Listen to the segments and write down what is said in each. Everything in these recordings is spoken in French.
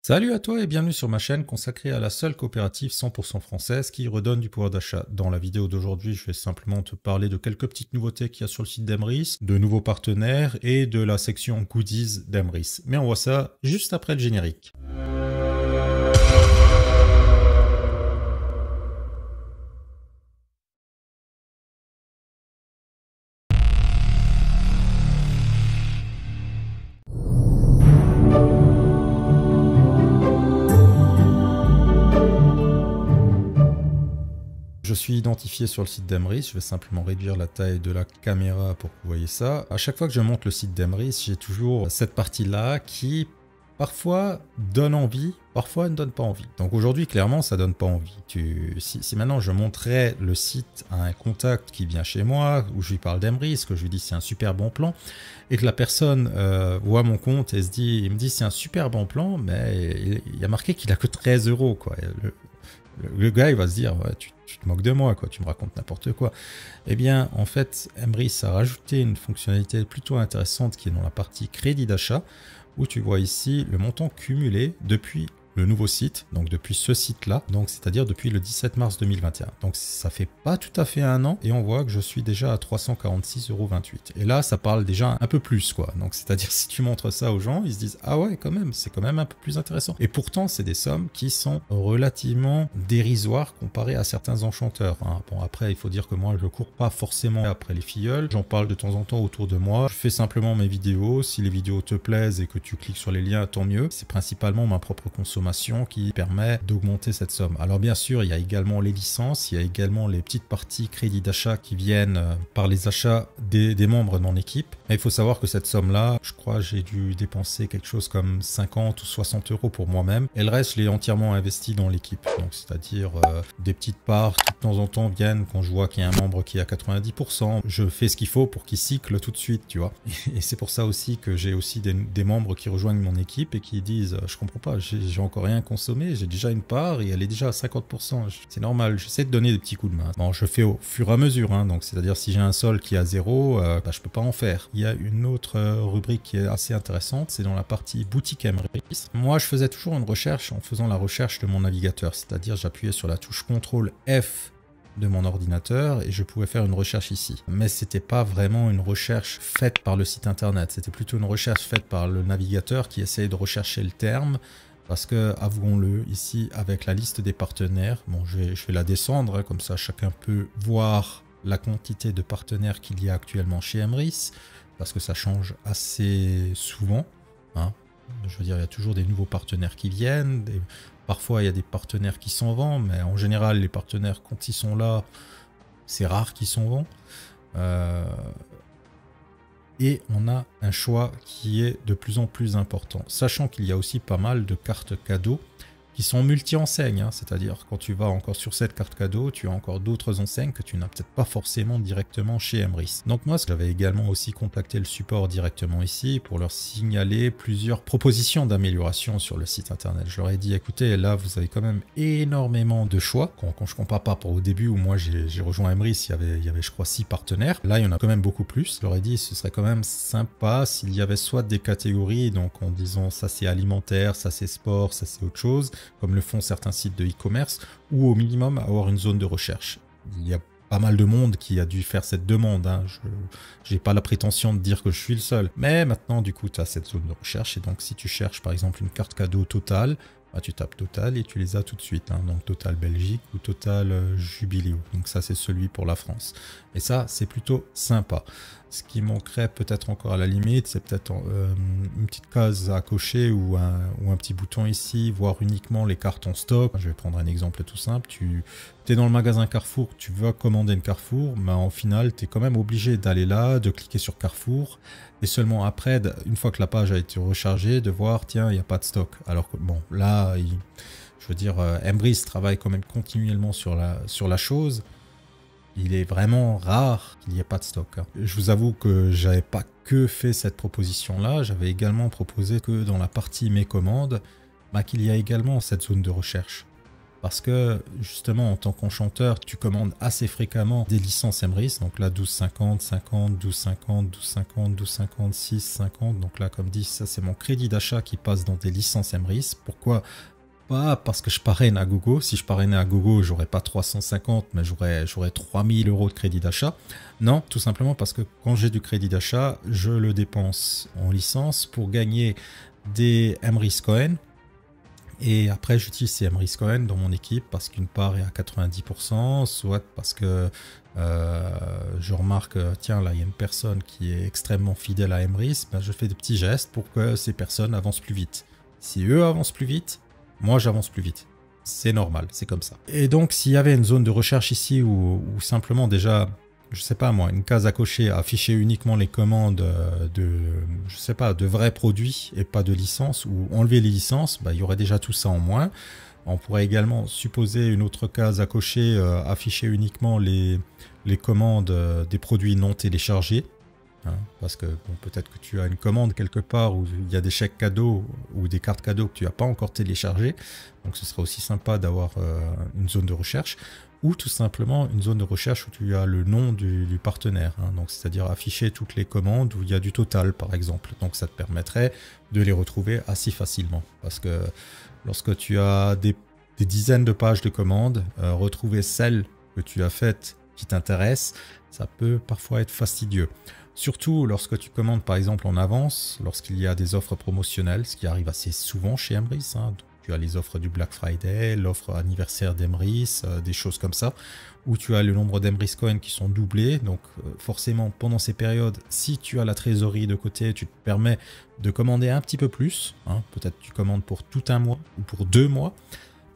Salut à toi et bienvenue sur ma chaîne consacrée à la seule coopérative 100% française qui redonne du pouvoir d'achat. Dans la vidéo d'aujourd'hui, je vais simplement te parler de quelques petites nouveautés qu'il y a sur le site d'Emrys, de nouveaux partenaires et de la section goodies d'Emrys. Mais on voit ça juste après le générique. Je suis identifié sur le site d'Emrys, je vais simplement réduire la taille de la caméra pour que vous voyez ça. À chaque fois que je monte le site d'Emrys, j'ai toujours cette partie-là qui parfois donne envie, parfois ne donne pas envie. Donc aujourd'hui, clairement, ça donne pas envie. Si maintenant je montrais le site à un contact qui vient chez moi, où je lui parle d'Emrys, que je lui dis c'est un super bon plan, et que la personne voit mon compte et il me dit c'est un super bon plan, mais il y a marqué qu'il a que 13 euros, quoi. Le gars, il va se dire, ouais, tu te moques de moi, quoi, tu me racontes n'importe quoi. Eh bien, en fait, Emrys a rajouté une fonctionnalité plutôt intéressante qui est dans la partie crédit d'achat, où tu vois ici le montant cumulé depuis le nouveau site, donc depuis ce site-là, donc c'est-à-dire depuis le 17 mars 2021. Donc ça fait pas tout à fait un an et on voit que je suis déjà à 346,28 €. Et là, ça parle déjà un peu plus, quoi. Donc c'est-à-dire si tu montres ça aux gens, ils se disent ah ouais, quand même, c'est quand même un peu plus intéressant. Et pourtant, c'est des sommes qui sont relativement dérisoires comparées à certains enchanteurs, hein. Bon, après, il faut dire que moi, je cours pas forcément après les filleuls. J'en parle de temps en temps autour de moi. Je fais simplement mes vidéos. Si les vidéos te plaisent et que tu cliques sur les liens, tant mieux. C'est principalement ma propre consommation qui permet d'augmenter cette somme. Alors bien sûr, il y a également les licences, il y a également les petites parties crédit d'achat qui viennent par les achats des membres de mon équipe. Mais il faut savoir que cette somme-là, je crois j'ai dû dépenser quelque chose comme 50 ou 60 € pour moi-même. Et le reste, je l'ai entièrement investi dans l'équipe. Donc c'est-à-dire des petites parts qui de temps en temps viennent quand je vois qu'il y a un membre qui est à 90%. Je fais ce qu'il faut pour qu'il cycle tout de suite, tu vois. Et c'est pour ça aussi que j'ai aussi des membres qui rejoignent mon équipe et qui disent je comprends pas, j'ai encore rien consommé, j'ai déjà une part et elle est déjà à 50%. C'est normal, j'essaie de donner des petits coups de main. Bon, je fais au fur et à mesure, hein, donc c'est-à-dire si j'ai un sol qui est à 0, je peux pas en faire. Il y a une autre rubrique qui est assez intéressante, c'est dans la partie boutique Emrys. Moi, je faisais toujours une recherche en faisant la recherche de mon navigateur, c'est-à-dire j'appuyais sur la touche CTRL F de mon ordinateur et je pouvais faire une recherche ici. Mais c'était pas vraiment une recherche faite par le site internet, c'était plutôt une recherche faite par le navigateur qui essayait de rechercher le terme. Parce que, avouons-le, ici, avec la liste des partenaires, bon, je vais la descendre, hein, comme ça chacun peut voir la quantité de partenaires qu'il y a actuellement chez Emrys, parce que ça change assez souvent, hein. Je veux dire, il y a toujours des nouveaux partenaires qui viennent, parfois il y a des partenaires qui s'en vont, mais en général, les partenaires, quand ils sont là, c'est rare qu'ils s'en vont. Et on a un choix qui est de plus en plus important, sachant qu'il y a aussi pas mal de cartes cadeaux qui sont multi-enseignes, hein, c'est-à-dire quand tu vas encore sur cette carte cadeau, tu as encore d'autres enseignes que tu n'as peut-être pas forcément directement chez Emrys. Donc moi, j'avais également aussi contacté le support directement ici pour leur signaler plusieurs propositions d'amélioration sur le site internet. Je leur ai dit, écoutez, là, vous avez quand même énormément de choix. Quand je compare pas au début où moi j'ai rejoint Emrys, il y avait je crois 6 partenaires. Là, il y en a quand même beaucoup plus. Je leur ai dit, ce serait quand même sympa s'il y avait soit des catégories, donc en disant ça c'est alimentaire, ça c'est sport, ça c'est autre chose, comme le font certains sites de e-commerce, ou au minimum avoir une zone de recherche. Il y a pas mal de monde qui a dû faire cette demande, hein. Je n'ai pas la prétention de dire que je suis le seul. Mais maintenant, du coup, tu as cette zone de recherche, et donc si tu cherches par exemple une carte cadeau Total, bah, tu tapes Total et tu les as tout de suite, hein. Donc Total Belgique ou Total Jubiléo. Donc ça, c'est celui pour la France. Et ça, c'est plutôt sympa. Ce qui manquerait peut-être encore à la limite, c'est peut-être une petite case à cocher ou un petit bouton ici, voir uniquement les cartes en stock. Je vais prendre un exemple tout simple. Tu es dans le magasin Carrefour, tu veux commander une Carrefour, mais en final, tu es quand même obligé d'aller là, de cliquer sur Carrefour, et seulement après, une fois que la page a été rechargée, de voir, tiens, il n'y a pas de stock. Alors que, bon, là, je veux dire, Emrys travaille quand même continuellement sur la chose. Il est vraiment rare qu'il n'y ait pas de stock, hein. Je vous avoue que j'avais pas que fait cette proposition-là, j'avais également proposé que dans la partie mes commandes, bah, qu'il y a également cette zone de recherche. parce que justement en tant qu'enchanteur, tu commandes assez fréquemment des licences Emrys. Donc là 12,50, 50, 12,50, 12,50, 12,50, 6,50. Donc là comme dit, ça c'est mon crédit d'achat qui passe dans des licences Emrys. Pourquoi ? Pas parce que je parraine à gogo. Si je parrainais à gogo, j'aurais pas 350, mais j'aurais 3000 euros de crédit d'achat. Non, tout simplement parce que quand j'ai du crédit d'achat, je le dépense en licence pour gagner des Emrys Cohen. Et après, j'utilise ces Emrys Cohen dans mon équipe parce qu'une part est à 90%, soit parce que je remarque, tiens, là, il y a une personne qui est extrêmement fidèle à Emrys, ben, je fais des petits gestes pour que ces personnes avancent plus vite. Si eux avancent plus vite, moi, j'avance plus vite. C'est normal, c'est comme ça. Et donc, s'il y avait une zone de recherche ici ou simplement déjà, je sais pas moi, une case à cocher, afficher uniquement les commandes je sais pas, de vrais produits et pas de licences, ou enlever les licences, bah, il y aurait déjà tout ça en moins. On pourrait également supposer une autre case à cocher, afficher uniquement les commandes des produits non téléchargés. Parce que bon, peut-être que tu as une commande quelque part où il y a des chèques cadeaux ou des cartes cadeaux que tu n'as pas encore téléchargées. Donc ce serait aussi sympa d'avoir une zone de recherche ou tout simplement une zone de recherche où tu as le nom du partenaire. Donc c'est-à-dire afficher toutes les commandes où il y a du total par exemple. Donc ça te permettrait de les retrouver assez facilement. Parce que lorsque tu as des dizaines de pages de commandes, retrouver celles que tu as faites qui t'intéressent, ça peut parfois être fastidieux. Surtout lorsque tu commandes par exemple en avance, lorsqu'il y a des offres promotionnelles, ce qui arrive assez souvent chez Emrys. Tu as les offres du Black Friday, l'offre anniversaire d'Emrys, des choses comme ça, où tu as le nombre d'Emrys Coin qui sont doublés. Donc forcément, pendant ces périodes, si tu as la trésorerie de côté, tu te permets de commander un petit peu plus. Peut-être tu commandes pour tout un mois ou pour 2 mois,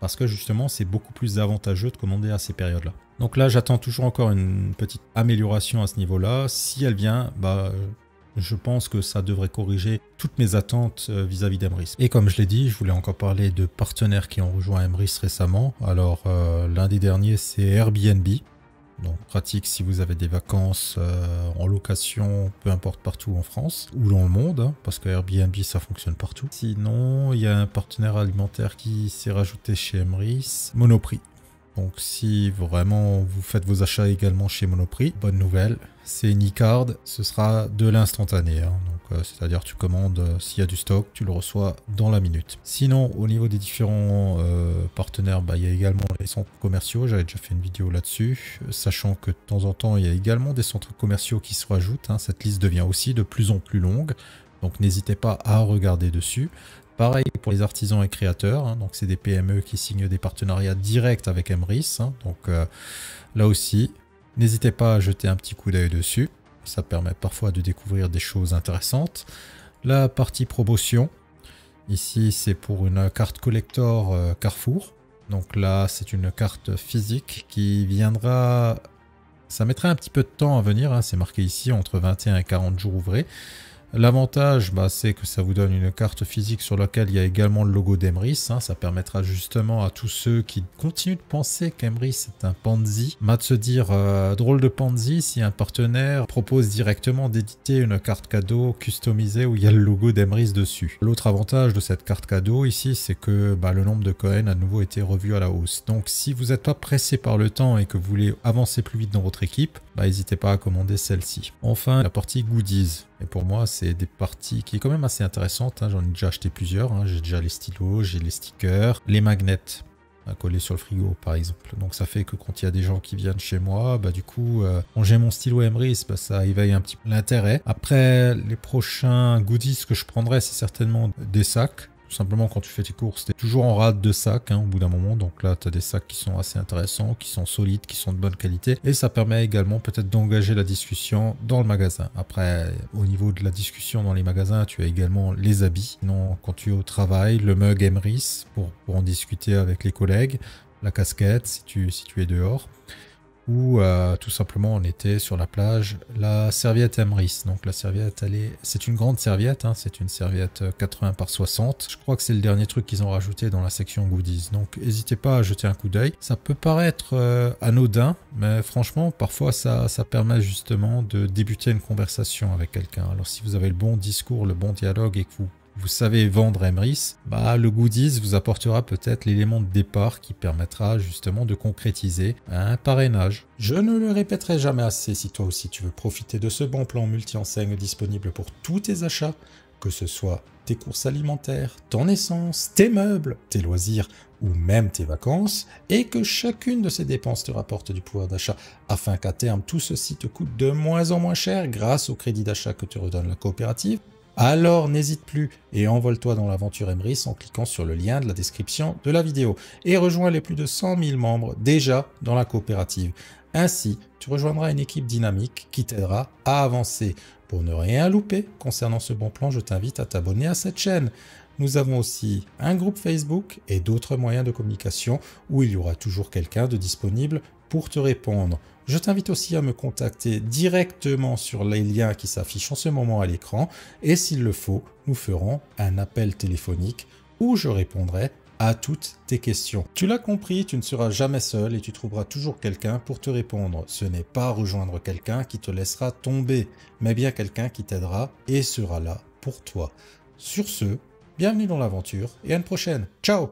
parce que justement, c'est beaucoup plus avantageux de commander à ces périodes-là. Donc là, j'attends toujours encore une petite amélioration à ce niveau-là. Si elle vient, je pense que ça devrait corriger toutes mes attentes vis-à-vis d'Emrys. Et comme je l'ai dit, je voulais encore parler de partenaires qui ont rejoint Emrys récemment. Alors, l'un des derniers, c'est Airbnb. Donc, pratique si vous avez des vacances en location, peu importe partout en France ou dans le monde, parce que Airbnb, ça fonctionne partout. Sinon, il y a un partenaire alimentaire qui s'est rajouté chez Emrys, Monoprix. Donc si vraiment vous faites vos achats également chez Monoprix, bonne nouvelle, c'est Nicard, ce sera de l'instantané. Donc c'est-à-dire tu commandes, s'il y a du stock, tu le reçois dans la minute. Sinon, au niveau des différents partenaires, il y a également les centres commerciaux, j'avais déjà fait une vidéo là-dessus, sachant que de temps en temps, il y a également des centres commerciaux qui se rajoutent. Cette liste devient aussi de plus en plus longue, donc n'hésitez pas à regarder dessus. Pareil pour les artisans et créateurs, donc c'est des PME qui signent des partenariats directs avec Emrys. Donc là aussi, n'hésitez pas à jeter un petit coup d'œil dessus. Ça permet parfois de découvrir des choses intéressantes. La partie promotion, ici c'est pour une carte collector Carrefour. Donc là c'est une carte physique qui viendra... Ça mettra un petit peu de temps à venir, c'est marqué ici entre 21 et 40 jours ouvrés. L'avantage, c'est que ça vous donne une carte physique sur laquelle il y a également le logo d'Emrys. Ça permettra justement à tous ceux qui continuent de penser qu'Emrys est un Pansy, de se dire drôle de Pansy si un partenaire propose directement d'éditer une carte cadeau customisée où il y a le logo d'Emrys dessus. L'autre avantage de cette carte cadeau ici, c'est que le nombre de Cohen a de nouveau été revu à la hausse. Donc si vous n'êtes pas pressé par le temps et que vous voulez avancer plus vite dans votre équipe, n'hésitez pas à commander celle-ci. Enfin, la partie goodies. Et pour moi, c'est des parties qui est quand même assez intéressantes. J'en ai déjà acheté plusieurs. J'ai déjà les stylos, j'ai les stickers, les magnets à coller sur le frigo, par exemple. Donc ça fait que quand il y a des gens qui viennent chez moi, du coup, quand j'ai mon stylo Emrys, ça éveille un petit peu l'intérêt. Après, les prochains goodies que je prendrai, c'est certainement des sacs. Tout simplement, quand tu fais tes courses, tu es toujours en rade de sacs au bout d'un moment. Donc là, tu as des sacs qui sont assez intéressants, qui sont solides, qui sont de bonne qualité. Et ça permet également peut-être d'engager la discussion dans le magasin. Après, au niveau de la discussion dans les magasins, tu as également les habits. Sinon, quand tu es au travail, le mug Emrys pour en discuter avec les collègues. La casquette si tu es dehors. Ou tout simplement en été sur la plage, la serviette Emrys. Donc la serviette, c'est une grande serviette, c'est une serviette 80 par 60. Je crois que c'est le dernier truc qu'ils ont rajouté dans la section goodies. Donc n'hésitez pas à jeter un coup d'œil. Ça peut paraître anodin, mais franchement, parfois ça permet justement de débuter une conversation avec quelqu'un. Alors si vous avez le bon discours, le bon dialogue et que vous vous savez vendre Emrys, le Goodies vous apportera peut-être l'élément de départ qui permettra justement de concrétiser un parrainage. Je ne le répéterai jamais assez, si toi aussi tu veux profiter de ce bon plan multi-enseigne disponible pour tous tes achats, que ce soit tes courses alimentaires, ton essence, tes meubles, tes loisirs ou même tes vacances, et que chacune de ces dépenses te rapporte du pouvoir d'achat, afin qu'à terme tout ceci te coûte de moins en moins cher grâce au crédit d'achat que te redonne la coopérative, alors n'hésite plus et envole-toi dans l'aventure Emrys en cliquant sur le lien de la description de la vidéo et rejoins les plus de 100 000 membres déjà dans la coopérative. Ainsi, tu rejoindras une équipe dynamique qui t'aidera à avancer. Pour ne rien louper concernant ce bon plan, je t'invite à t'abonner à cette chaîne. Nous avons aussi un groupe Facebook et d'autres moyens de communication où il y aura toujours quelqu'un de disponible pour te répondre. Je t'invite aussi à me contacter directement sur les liens qui s'affichent en ce moment à l'écran et s'il le faut, nous ferons un appel téléphonique où je répondrai à toutes tes questions. Tu l'as compris, tu ne seras jamais seul et tu trouveras toujours quelqu'un pour te répondre. Ce n'est pas rejoindre quelqu'un qui te laissera tomber, mais bien quelqu'un qui t'aidera et sera là pour toi. Sur ce, bienvenue dans l'aventure et à une prochaine. Ciao!